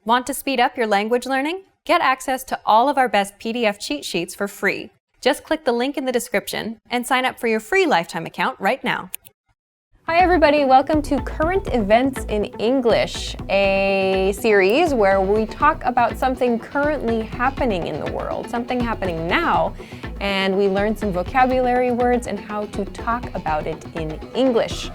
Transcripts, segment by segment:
Want to speed up your language learning? Get access to all of our best PDF cheat sheets for free. Just click the link in the description and sign up for your free lifetime account right now. Hi everybody, welcome to Current Events in English, a series where we talk about something currently happening in the world, something happening now, and we learn some vocabulary words and how to talk about it in English.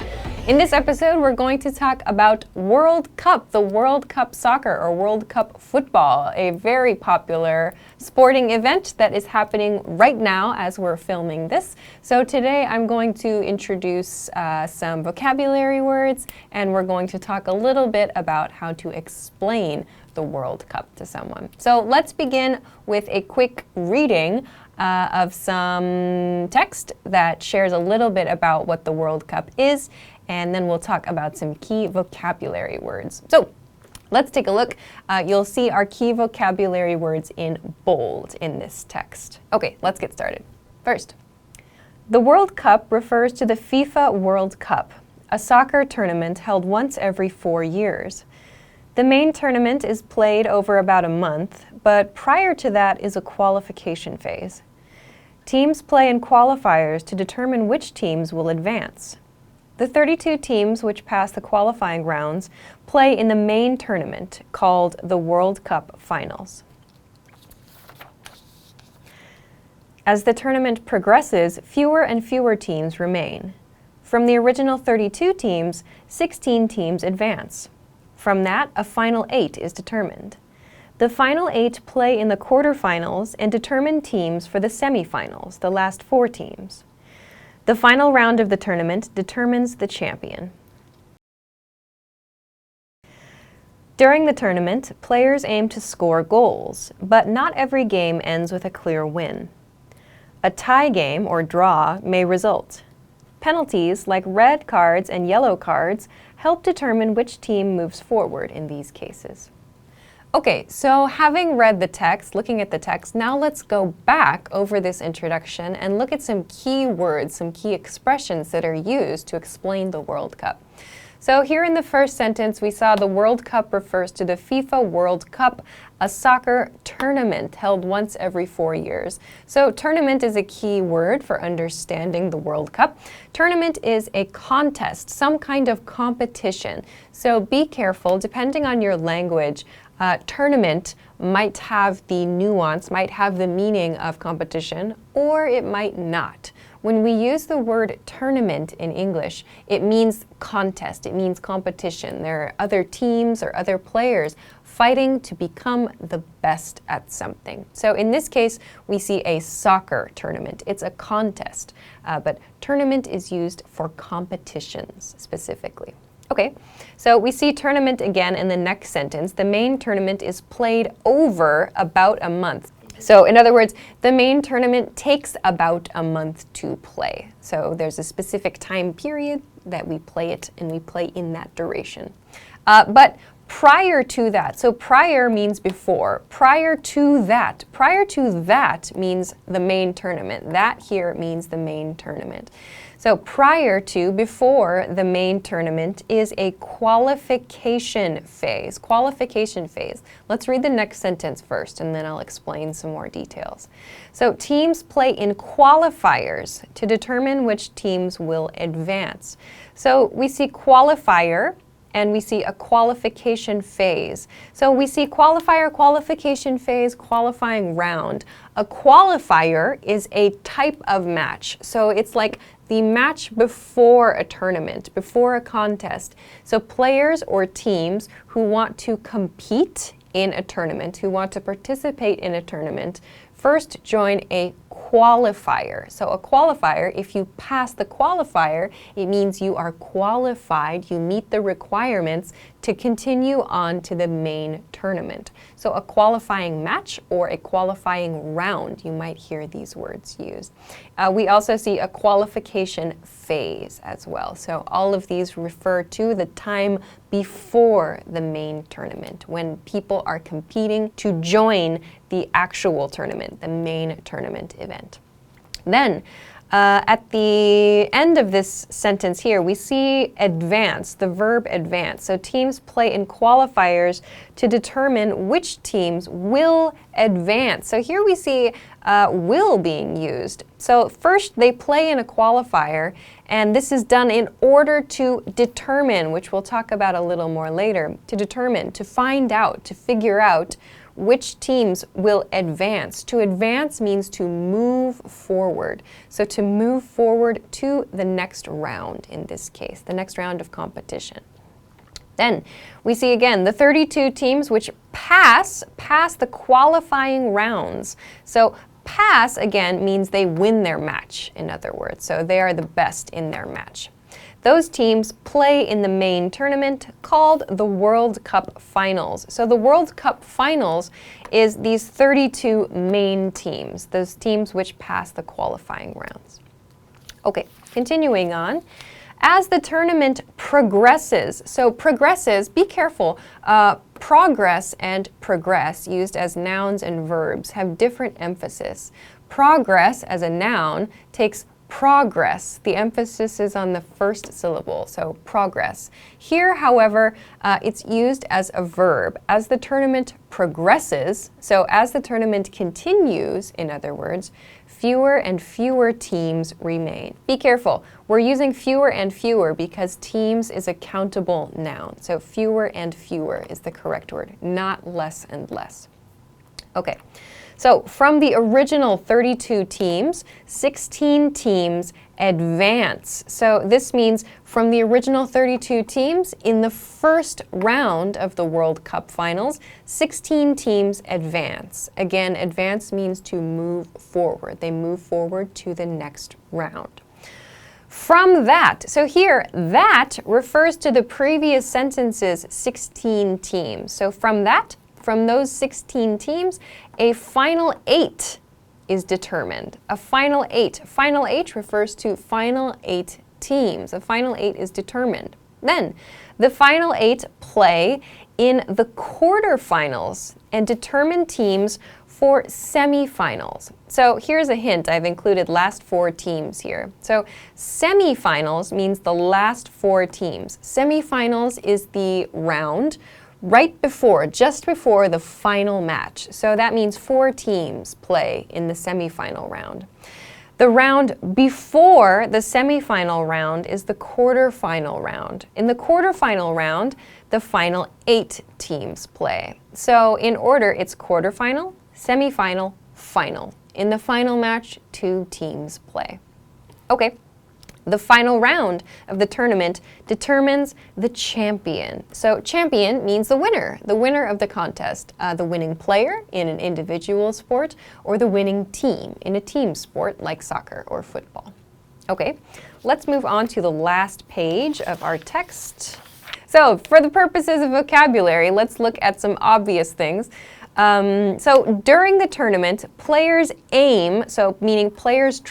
In this episode, we're going to talk about World Cup, the World Cup Soccer or World Cup Football, a very popular sporting event that is happening right now as we're filming this. So today I'm going to introduce some vocabulary words, and we're going to talk a little bit about how to explain the World Cup to someone. So let's begin with a quick reading of some text that shares a little bit about what the World Cup is, and then we'll talk about some key vocabulary words. So let's take a look. You'll see our key vocabulary words in bold in this text. Okay, let's get started. First, the World Cup refers to the FIFA World Cup, a soccer tournament held once every 4 years. The main tournament is played over about a month, but prior to that is a qualification phase. Teams play in qualifiers to determine which teams will advance. The 32 teams which pass the qualifying rounds play in the main tournament, called the World Cup Finals. As the tournament progresses, fewer and fewer teams remain. From the original 32 teams, 16 teams advance. From that, a final 8 is determined. The final 8 play in the quarterfinals and determine teams for the semifinals, the last 4 teams. The final round of the tournament determines the champion. During the tournament, players aim to score goals, but not every game ends with a clear win. A tie game or draw may result. Penalties, like red cards and yellow cards, help determine which team moves forward in these cases. Okay, so having read the text, looking at the text, now let's go back over this introduction and look at some key words, some key expressions that are used to explain the World Cup. So here in the first sentence, we saw the World Cup refers to the FIFA World Cup, a soccer tournament held once every 4 years. So tournament is a key word for understanding the World Cup. Tournament is a contest, some kind of competition. So be careful, depending on your language, tournament might have the nuance, might have the meaning of competition, or it might not. When we use the word tournament in English, it means contest, it means competition. There are other teams or other players fighting to become the best at something. So in this case, we see a soccer tournament. It's a contest, but tournament is used for competitions specifically. Okay, so we see tournament again in the next sentence. The main tournament is played over about a month. So in other words, the main tournament takes about a month to play. So there's a specific time period that we play it, and we play in that duration. But prior to that, so prior means before. Prior to that means the main tournament. That here means the main tournament. So prior to, before the main tournament is a qualification phase. Qualification phase. Let's read the next sentence first, and then I'll explain some more details. So teams play in qualifiers to determine which teams will advance. So we see qualifier, and we see a qualification phase. So we see qualifier, qualification phase, qualifying round. A qualifier is a type of match. So it's like the match before a tournament, before a contest. So players or teams who want to compete in a tournament, who want to participate in a tournament, first join a qualifier. So a qualifier, if you pass the qualifier, it means you are qualified, you meet the requirements to continue on to the main tournament. So a qualifying match or a qualifying round, you might hear these words used. We also see a qualification phase as well. So all of these refer to the time before the main tournament, when people are competing to join the actual tournament, the main tournament event. Then At the end of this sentence here, we see advance, the verb advance. So teams play in qualifiers to determine which teams will advance. So here we see will being used. So first they play in a qualifier, and this is done in order to determine, which we'll talk about a little more later, to determine, to find out, to figure out which teams will advance. To advance means to move forward. So to move forward to the next round in this case, the next round of competition. Then we see again the 32 teams which pass the qualifying rounds. So pass again means they win their match, in other words. So they are the best in their match. Those teams play in the main tournament called the World Cup Finals. So the World Cup Finals is these 32 main teams, those teams which pass the qualifying rounds. Okay, continuing on. As the tournament progresses, so progresses, be careful, progress and progress, used as nouns and verbs, have different emphasis. Progress as a noun takes progress. The emphasis is on the first syllable, so progress. Here, however, it's used as a verb. As the tournament progresses, so as the tournament continues, in other words, fewer and fewer teams remain. Be careful. We're using fewer and fewer because teams is a countable noun. So fewer and fewer is the correct word, not less and less. Okay. So from the original 32 teams, 16 teams advance. So this means from the original 32 teams, in the first round of the World Cup Finals, 16 teams advance. Again, advance means to move forward. They move forward to the next round. From that, so here, that refers to the previous sentence's 16 teams. So from that, from those 16 teams, a final 8 is determined. A final 8. Final 8 refers to final 8 teams. A final 8 is determined. Then, the final 8 play in the quarterfinals and determine teams for semifinals. So here's a hint. I've included last 4 teams here. So semifinals means the last 4 teams. Semifinals is the round right before, just before the final match. So that means 4 teams play in the semifinal round. The round before the semifinal round is the quarterfinal round. In the quarterfinal round, the final 8 teams play. So in order, it's quarterfinal, semifinal, final. In the final match, 2 teams play. Okay. The final round of the tournament determines the champion. So champion means the winner of the contest, the winning player in an individual sport, or the winning team in a team sport like soccer or football. Okay, let's move on to the last page of our text. So for the purposes of vocabulary, let's look at some obvious things. So during the tournament, players aim, so meaning players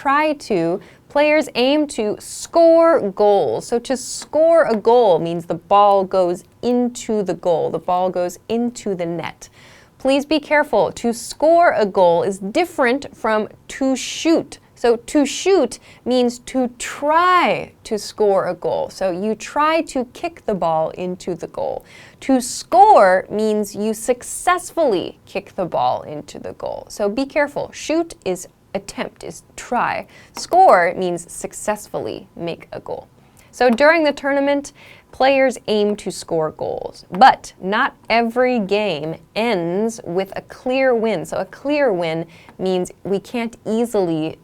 aim to score goals. So to score a goal means the ball goes into the goal. The ball goes into the net. Please be careful. To score a goal is different from to shoot. So to shoot means to try to score a goal. So you try to kick the ball into the goal. To score means you successfully kick the ball into the goal. So be careful. Shoot is attempt, is try. Score means successfully make a goal. So during the tournament, players aim to score goals, but not every game ends with a clear win. So a clear win means we can't easily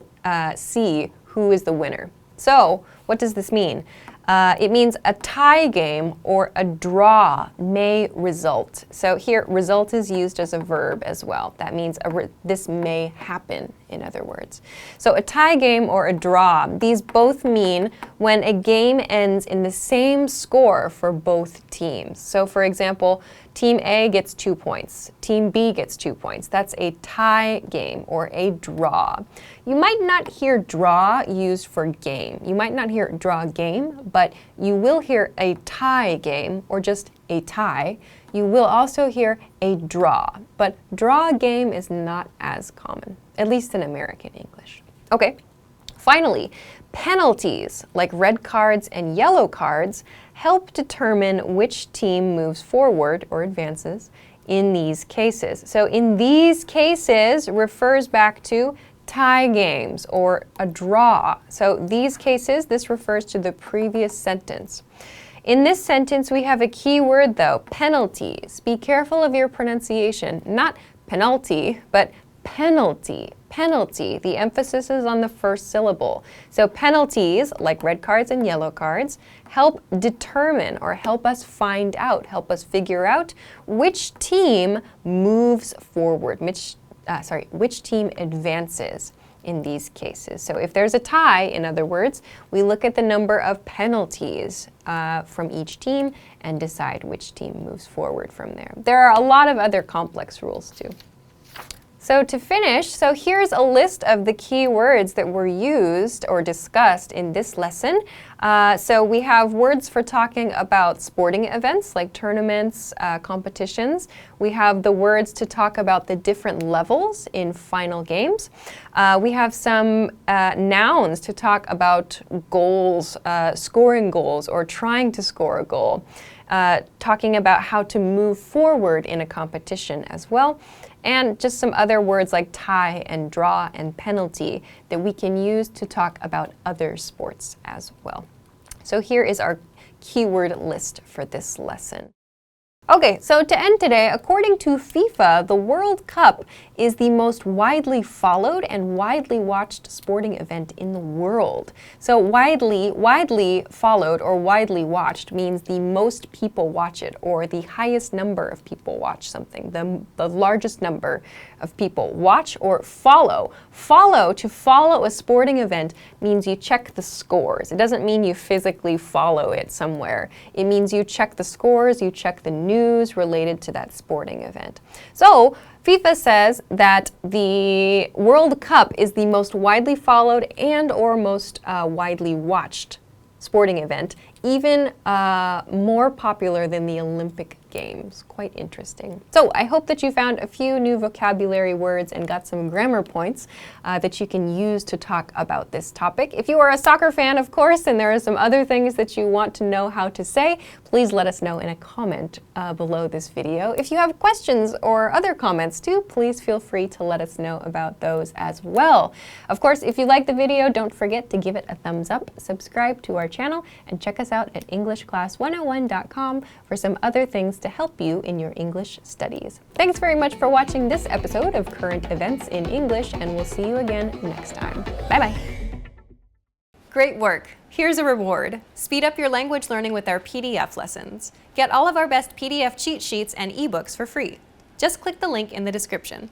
see who is the winner. So what does this mean? It means a tie game or a draw may result. So here, result is used as a verb as well. That means this may happen, in other words. So a tie game or a draw, these both mean when a game ends in the same score for both teams. So for example, Team A gets 2 points, Team B gets 2 points. That's a tie game or a draw. You might not hear draw used for game. You might not hear draw game, but you will hear a tie game or just a tie. You will also hear a draw, but draw game is not as common, at least in American English. Okay. Finally, penalties, like red cards and yellow cards, help determine which team moves forward or advances in these cases. So in these cases refers back to tie games or a draw. So these cases, this refers to the previous sentence. In this sentence, we have a key word though, penalties. Be careful of your pronunciation. Not penalty, but penalty. Penalty. The emphasis is on the first syllable. So penalties, like red cards and yellow cards, help determine or help us find out, help us figure out which team moves forward, which team advances in these cases. So if there's a tie, in other words, we look at the number of penalties from each team and decide which team moves forward from there. There are a lot of other complex rules too. So to finish, here's a list of the key words that were used or discussed in this lesson. So we have words for talking about sporting events like tournaments, competitions. We have the words to talk about the different levels in final games. We have some nouns to talk about goals, scoring goals, or trying to score a goal. Talking about how to move forward in a competition as well. And just some other words like tie and draw and penalty that we can use to talk about other sports as well. So here is our keyword list for this lesson. Okay, so to end today, according to FIFA, the World Cup is the most widely followed and widely watched sporting event in the world. So widely followed or widely watched means the most people watch it, or the highest number of people watch something, the largest number of people watch or follow. To follow a sporting event means you check the scores. It doesn't mean you physically follow it somewhere. It means you check the scores, you check the news related to that sporting event. So FIFA says that the World Cup is the most widely followed and or most widely watched sporting event, even more popular than the Olympic Games. Quite interesting. So I hope that you found a few new vocabulary words and got some grammar points that you can use to talk about this topic. If you are a soccer fan, of course, and there are some other things that you want to know how to say, please let us know in a comment below this video. If you have questions or other comments too, please feel free to let us know about those as well. Of course, if you like the video, don't forget to give it a thumbs up, subscribe to our channel, and check us out at EnglishClass101.com for some other things to help you in your English studies. Thanks very much for watching this episode of Current Events in English, and we'll see you again next time. Bye-bye. Great work! Here's a reward. Speed up your language learning with our PDF lessons. Get all of our best PDF cheat sheets and ebooks for free. Just click the link in the description.